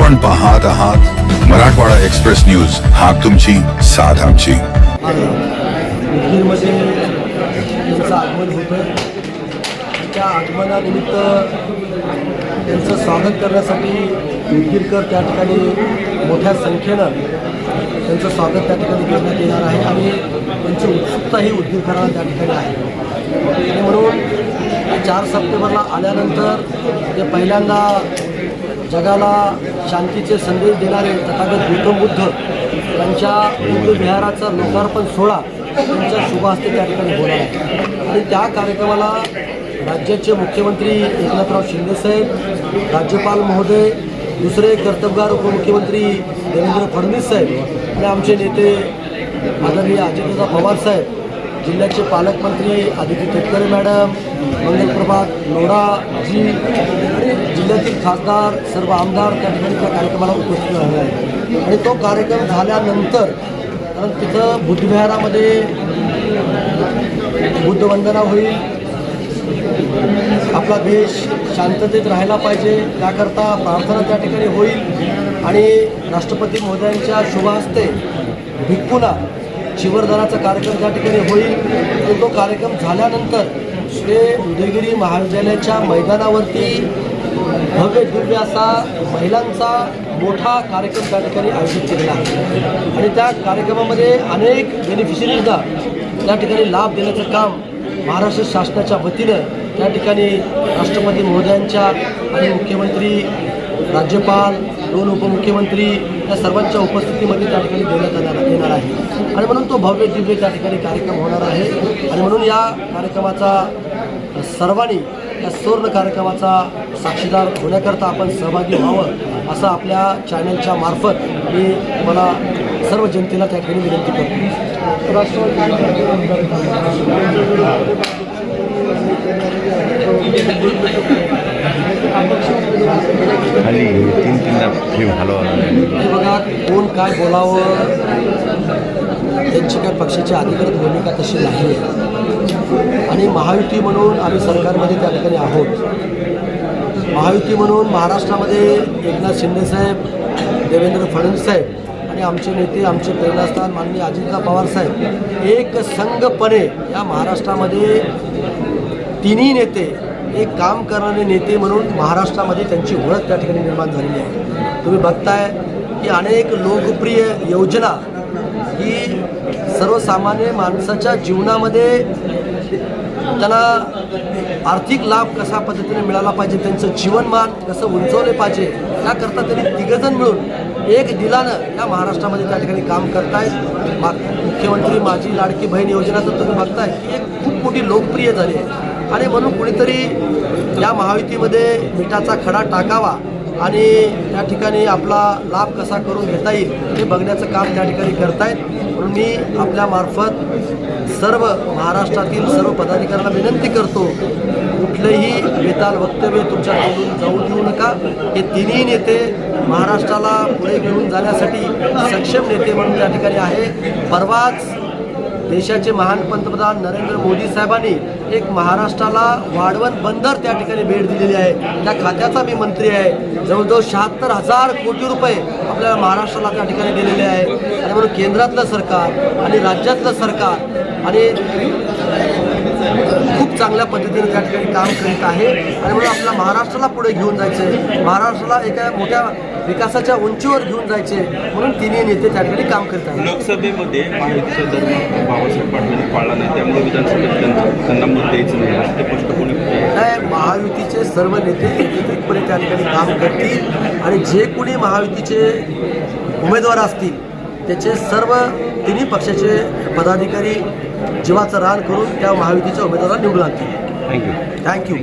आपण पाहत आहात मराठवाडा एक्सप्रेस न्यूज, हाक तुमची साथ आमची. उदगीरमध्ये त्यांचं आगमन होतं. त्या आगमनानिमित्त त्यांचं स्वागत करण्यासाठी उदगीरकर त्या ठिकाणी मोठ्या संख्येनं त्यांचं स्वागत त्या ठिकाणी करण्यात येणार आहे आणि त्यांची उत्सुकताही उदगीरकरांना त्या ठिकाणी आहे. आणि म्हणून 4 सप्टेंबरला आल्यानंतर ते पहिल्यांदा जगाला शांतीचे संदेश देणारे तथागत गौतम बुद्ध यांच्या बुद्ध विहाराचा लोकार्पण सोहळा त्यांच्या शुभ हस्ते त्या ठिकाणी होणार आहे. आणि त्या कार्यक्रमाला राज्याचे मुख्यमंत्री एकनाथराव शिंदेसाहेब, राज्यपाल महोदय, दुसरे कर्तबगार उपमुख्यमंत्री देवेंद्र फडणवीस साहेब आणि आमचे नेते आदरणीय अजितदादा पवार साहेब, जिल्ह्याचे पालकमंत्री आदिती तटकरे मॅडम, मंगलप्रभात लोढाजी आणि जिल्ह्यातील खासदार, सर्व आमदार त्या ठिकाणी त्या कार्यक्रमाला उपस्थित राहणार आहे. आणि तो कार्यक्रम झाल्यानंतर कारण तिथं बुद्धविहारामध्ये बुद्धवंदना होईल. आपला देश शांततेत राहायला पाहिजे त्याकरता प्रार्थना त्या ठिकाणी होईल. आणि राष्ट्रपती महोदयांच्या शुभ हस्ते भिक्खूंना चिवरदानाचा कार्यक्रम त्या ठिकाणी होईल. आणि तो कार्यक्रम झाल्यानंतर ते उदयगिरी महाविद्यालयाच्या मैदानावरती भव्य दिव्य असा महिलांचा मोठा कार्यक्रम त्या ठिकाणी आयोजित केलेला आहे. आणि त्या कार्यक्रमामध्ये अनेक बेनिफिशरीजला त्या ठिकाणी लाभ देण्याचं काम महाराष्ट्र शासनाच्या वतीनं त्या ठिकाणी राष्ट्रपती महोदयांच्या आणि मुख्यमंत्री, राज्यपाल, 2 उपमुख्यमंत्री या सर्वांच्या उपस्थितीमध्ये त्या ठिकाणी देण्यात येणार आहे. आणि म्हणून तो भव्य दिव्य त्या ठिकाणी कार्यक्रम होणार आहे. आणि म्हणून या कार्यक्रमाचा सर्वांनी या सुवर्ण कार्यक्रमाचा साक्षीदार होण्याकरता आपण सहभागी व्हावं असं आपल्या चॅनलच्या मार्फत मी मला सर्व जनतेला त्या ठिकाणी विनंती करतो. खाली 3-3दा फिल्म हलवा बघा, कोण काय बोलावं त्यांची काय पक्षाची अधिकृत भूमिका तशी नाही आहे. आणि महायुती म्हणून आम्ही सरकारमध्ये त्या ठिकाणी आहोत. महायुती म्हणून महाराष्ट्रामध्ये एकनाथ शिंदेसाहेब, देवेंद्र फडणवीस साहेब आणि आमचे नेते, आमचे प्रेरणास्थान माननीय अजितदादा पवार साहेब एक संघपणे या महाराष्ट्रामध्ये तिन्ही नेते एक काम करणारे नेते म्हणून महाराष्ट्रामध्ये त्यांची ओळख त्या ठिकाणी निर्माण झालेली आहे. तुम्ही बघताय की अनेक लोकप्रिय योजना ही सर्वसामान्य माणसाच्या जीवनामध्ये त्यांना आर्थिक लाभ कशा पद्धतीने मिळाला पाहिजे, त्यांचं जीवनमान कसं उंचवले पाहिजे याकरता त्यांनी तिघंजण मिळून एक दिलानं या महाराष्ट्रामध्ये त्या ठिकाणी काम करतायत. मुख्यमंत्री माझी लाडकी बहीण योजना तर तुम्ही बघताय की एक खूप मोठी लोकप्रिय झाली आहे. आणि म्हणून कुणीतरी या महायुतीमध्ये मिठाचा खडा टाकावा आणि त्या ठिकाणी आपला लाभ कसा करून घेता येईल हे बघण्याचं काम त्या ठिकाणी करतायत. म्हणून मी आपल्यामार्फत सर्व महाराष्ट्रातील सर्व पदाधिकाऱ्यांना विनंती करतो, कुठलंही बेताल वक्तव्य तुमच्या तोंडून जाऊ देऊ नका. हे तिन्ही नेते महाराष्ट्राला पुढे घेऊन जाण्यासाठी सक्षम नेते म्हणून त्या ठिकाणी आहे. परवाच देशाचे महान पंतप्रधान नरेंद्र मोदी साहेबांनी एक महाराष्ट्राला वाढवण बंदर त्या ठिकाणी भेट दिलेली आहे. त्या खात्याचा मी मंत्री आहे. जवळजवळ 76,000 कोटी रुपये आपल्याला महाराष्ट्राला त्या ठिकाणी दिलेले आहे. आणि म्हणून केंद्रातलं सरकार आणि राज्यातलं सरकार आणि खूप चांगल्या पद्धतीने त्या ठिकाणी काम करीत आहे. आणि म्हणून आपल्या महाराष्ट्राला पुढे घेऊन जायचे, महाराष्ट्राला एका मोठ्या विकासाच्या उंचीवर घेऊन जायचे म्हणून तिन्ही नेते त्या ठिकाणी काम करत आहेत. लोकसभेमध्ये महायुतीचा धर्म बाबासाहेब पाटलांनी पाळला नाही, त्यामुळे विधानसभेत त्यांना मत द्यायचं नाही असं ते स्पष्टपणे नाही. महायुतीचे सर्व नेते एकत्रितपणे त्या ठिकाणी काम करतील आणि जे कोणी महायुतीचे उमेदवार असतील त्याचे सर्व तिन्ही पक्षाचे पदाधिकारी जीवाचं रान करून त्या महायुतीच्या उमेदवाराला निवडून आणतील. थँक्यू. थँक्यू.